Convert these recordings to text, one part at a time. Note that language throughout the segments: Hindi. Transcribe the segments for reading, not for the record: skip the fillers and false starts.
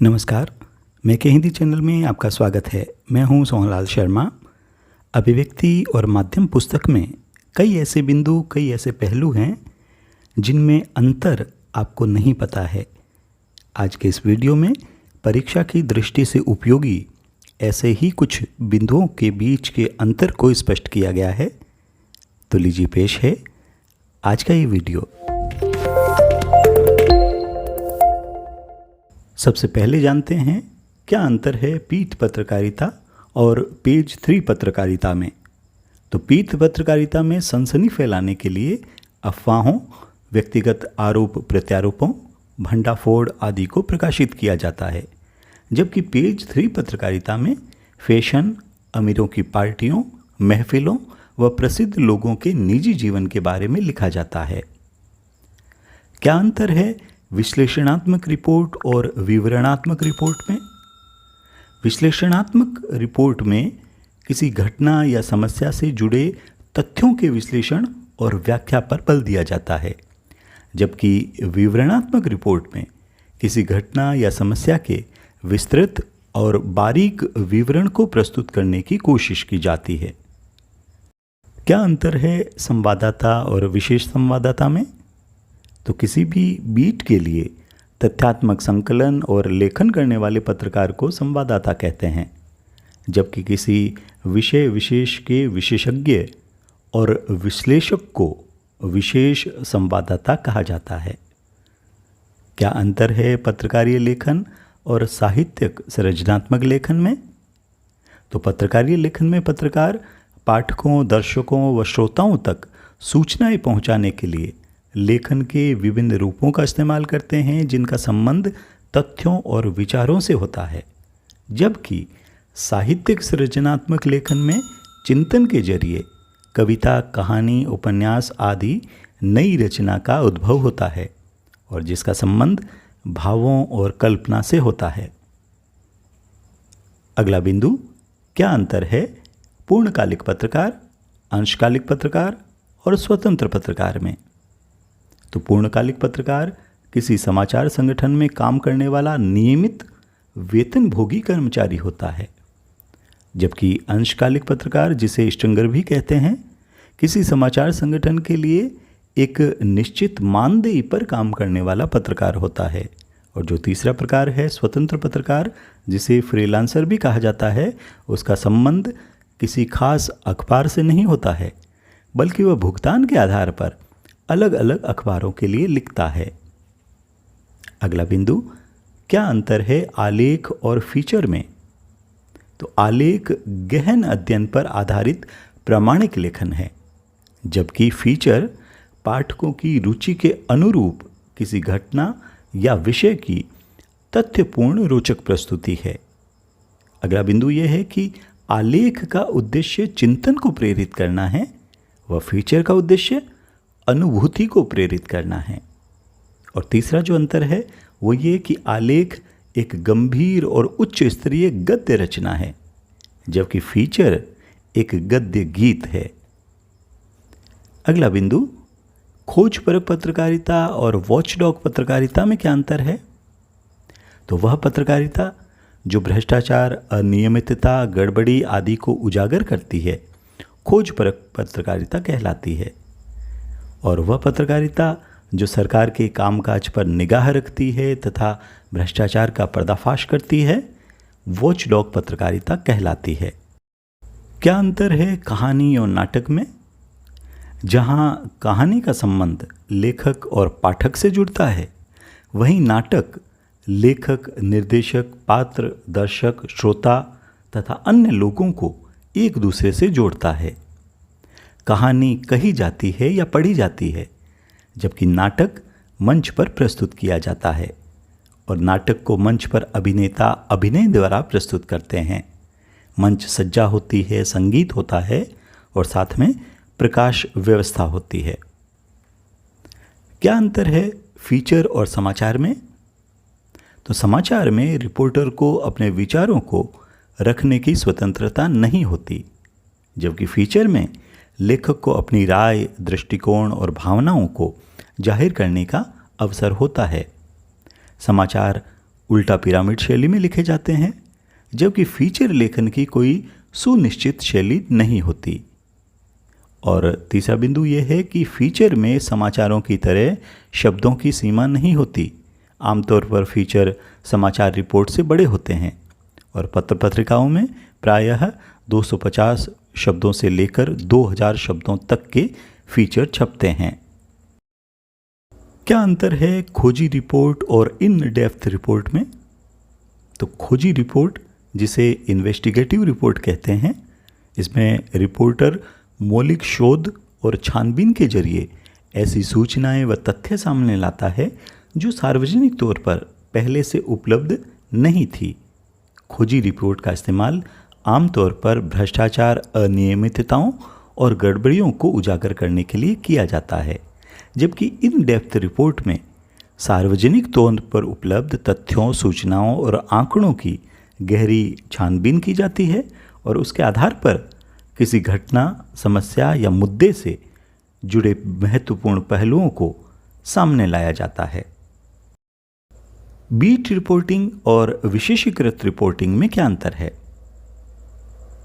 नमस्कार, मैं के हिंदी चैनल में आपका स्वागत है। मैं हूं सोहनलाल शर्मा। अभिव्यक्ति और माध्यम पुस्तक में कई ऐसे बिंदु, कई ऐसे पहलू हैं जिनमें अंतर आपको नहीं पता है। आज के इस वीडियो में परीक्षा की दृष्टि से उपयोगी ऐसे ही कुछ बिंदुओं के बीच के अंतर को स्पष्ट किया गया है। तो लीजिए पेश है आज का ये वीडियो। सबसे पहले जानते हैं क्या अंतर है पीठ पत्रकारिता और पेज 3 पत्रकारिता में। तो पीठ पत्रकारिता में सनसनी फैलाने के लिए अफवाहों, व्यक्तिगत आरोप प्रत्यारोपों, भंडाफोड़ आदि को प्रकाशित किया जाता है, जबकि पेज 3 पत्रकारिता में फैशन, अमीरों की पार्टियों, महफिलों व प्रसिद्ध लोगों के निजी जीवन के बारे में लिखा जाता है। क्या अंतर है विश्लेषणात्मक रिपोर्ट और विवरणात्मक रिपोर्ट में? विश्लेषणात्मक रिपोर्ट में किसी घटना या समस्या से जुड़े तथ्यों के विश्लेषण और व्याख्या पर बल दिया जाता है, जबकि विवरणात्मक रिपोर्ट में किसी घटना या समस्या के विस्तृत और बारीक विवरण को प्रस्तुत करने की कोशिश की जाती है। क्या अंतर है संवाददाता और विशेष संवाददाता में? तो किसी भी बीट के लिए तथ्यात्मक संकलन और लेखन करने वाले पत्रकार को संवाददाता कहते हैं, जबकि किसी विषय विशेष के विशेषज्ञ और विश्लेषक को विशेष संवाददाता कहा जाता है। क्या अंतर है पत्रकारीय लेखन और साहित्यिक सृजनात्मक लेखन में? तो पत्रकारीय लेखन में पत्रकार पाठकों, दर्शकों व श्रोताओं तक सूचनाएं पहुंचाने के लिए लेखन के विभिन्न रूपों का इस्तेमाल करते हैं, जिनका संबंध तथ्यों और विचारों से होता है, जबकि साहित्यिक सृजनात्मक लेखन में चिंतन के जरिए कविता, कहानी, उपन्यास आदि नई रचना का उद्भव होता है और जिसका संबंध भावों और कल्पना से होता है। अगला बिंदु, क्या अंतर है पूर्णकालिक पत्रकार, अंशकालिक पत्रकार और स्वतंत्र पत्रकार में? तो पूर्णकालिक पत्रकार किसी समाचार संगठन में काम करने वाला नियमित वेतनभोगी कर्मचारी होता है, जबकि अंशकालिक पत्रकार, जिसे स्ट्रिंगर भी कहते हैं, किसी समाचार संगठन के लिए एक निश्चित मानदेय पर काम करने वाला पत्रकार होता है। और जो तीसरा प्रकार है स्वतंत्र पत्रकार, जिसे फ्रीलांसर भी कहा जाता है, उसका संबंध किसी खास अखबार से नहीं होता है, बल्कि वह भुगतान के आधार पर अलग अलग अखबारों के लिए लिखता है। अगला बिंदु, क्या अंतर है आलेख और फीचर में? तो आलेख गहन अध्ययन पर आधारित प्रामाणिक लेखन है, जबकि फीचर पाठकों की रुचि के अनुरूप किसी घटना या विषय की तथ्यपूर्ण रोचक प्रस्तुति है। अगला बिंदु यह है कि आलेख का उद्देश्य चिंतन को प्रेरित करना है व फीचर का उद्देश्य अनुभूति को प्रेरित करना है। और तीसरा जो अंतर है वो ये कि आलेख एक गंभीर और उच्च स्तरीय गद्य रचना है, जबकि फीचर एक गद्य गीत है। अगला बिंदु, खोजपरक पत्रकारिता और वॉचडॉग पत्रकारिता में क्या अंतर है? तो वह पत्रकारिता जो भ्रष्टाचार, अनियमितता, गड़बड़ी आदि को उजागर करती है खोजपरक पत्रकारिता कहलाती है, और वह पत्रकारिता जो सरकार के कामकाज पर निगाह रखती है तथा भ्रष्टाचार का पर्दाफाश करती है वॉचडॉग पत्रकारिता कहलाती है। क्या अंतर है कहानी और नाटक में? जहां कहानी का संबंध लेखक और पाठक से जुड़ता है, वहीं नाटक लेखक, निर्देशक, पात्र, दर्शक, श्रोता तथा अन्य लोगों को एक दूसरे से जोड़ता है। कहानी कही जाती है या पढ़ी जाती है, जबकि नाटक मंच पर प्रस्तुत किया जाता है और नाटक को मंच पर अभिनेता अभिनय द्वारा प्रस्तुत करते हैं। मंच सज्जा होती है, संगीत होता है और साथ में प्रकाश व्यवस्था होती है। क्या अंतर है फीचर और समाचार में? तो समाचार में रिपोर्टर को अपने विचारों को रखने की स्वतंत्रता नहीं होती, जबकि फीचर में लेखक को अपनी राय, दृष्टिकोण और भावनाओं को जाहिर करने का अवसर होता है। समाचार उल्टा पिरामिड शैली में लिखे जाते हैं, जबकि फीचर लेखन की कोई सुनिश्चित शैली नहीं होती। और तीसरा बिंदु यह है कि फीचर में समाचारों की तरह शब्दों की सीमा नहीं होती। आमतौर पर फीचर समाचार रिपोर्ट से बड़े होते हैं और पत्र पत्रिकाओं में प्रायः 250 शब्दों से लेकर 2000 शब्दों तक के फीचर छपते हैं। क्या अंतर है खोजी रिपोर्ट और इन डेप्थ रिपोर्ट में? तो खोजी रिपोर्ट, जिसे इन्वेस्टिगेटिव रिपोर्ट कहते हैं, इसमें रिपोर्टर मौलिक शोध और छानबीन के जरिए ऐसी सूचनाएं व तथ्य सामने लाता है जो सार्वजनिक तौर पर पहले से उपलब्ध नहीं थी। खोजी रिपोर्ट का इस्तेमाल आमतौर पर भ्रष्टाचार, अनियमितताओं और गड़बड़ियों को उजागर करने के लिए किया जाता है, जबकि इन डेप्थ रिपोर्ट में सार्वजनिक तौर पर उपलब्ध तथ्यों, सूचनाओं और आंकड़ों की गहरी छानबीन की जाती है और उसके आधार पर किसी घटना, समस्या या मुद्दे से जुड़े महत्वपूर्ण पहलुओं को सामने लाया जाता है। बीट रिपोर्टिंग और विशेषीकृत रिपोर्टिंग में क्या अंतर है?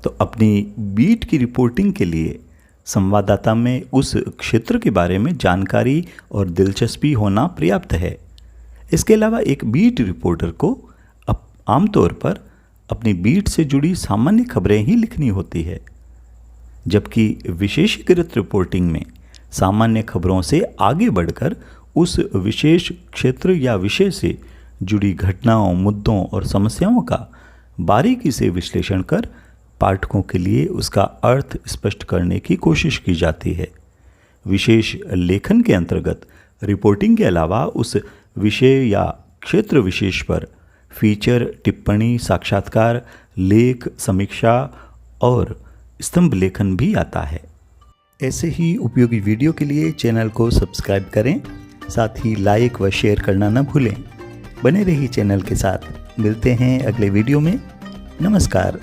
तो अपनी बीट की रिपोर्टिंग के लिए संवाददाता में उस क्षेत्र के बारे में जानकारी और दिलचस्पी होना पर्याप्त है। इसके अलावा एक बीट रिपोर्टर को आमतौर पर अपनी बीट से जुड़ी सामान्य खबरें ही लिखनी होती है, जबकि विशेषीकृत रिपोर्टिंग में सामान्य खबरों से आगे बढ़कर उस विशेष क्षेत्र या विषय से जुड़ी घटनाओं, मुद्दों और समस्याओं का बारीकी से विश्लेषण कर पाठकों के लिए उसका अर्थ स्पष्ट करने की कोशिश की जाती है। विशेष लेखन के अंतर्गत रिपोर्टिंग के अलावा उस विषय या क्षेत्र विशेष पर फीचर, टिप्पणी, साक्षात्कार, लेख, समीक्षा और स्तंभ लेखन भी आता है। ऐसे ही उपयोगी वीडियो के लिए चैनल को सब्सक्राइब करें, साथ ही लाइक व शेयर करना न भूलें। बने रहिए चैनल के साथ। मिलते हैं अगले वीडियो में। नमस्कार।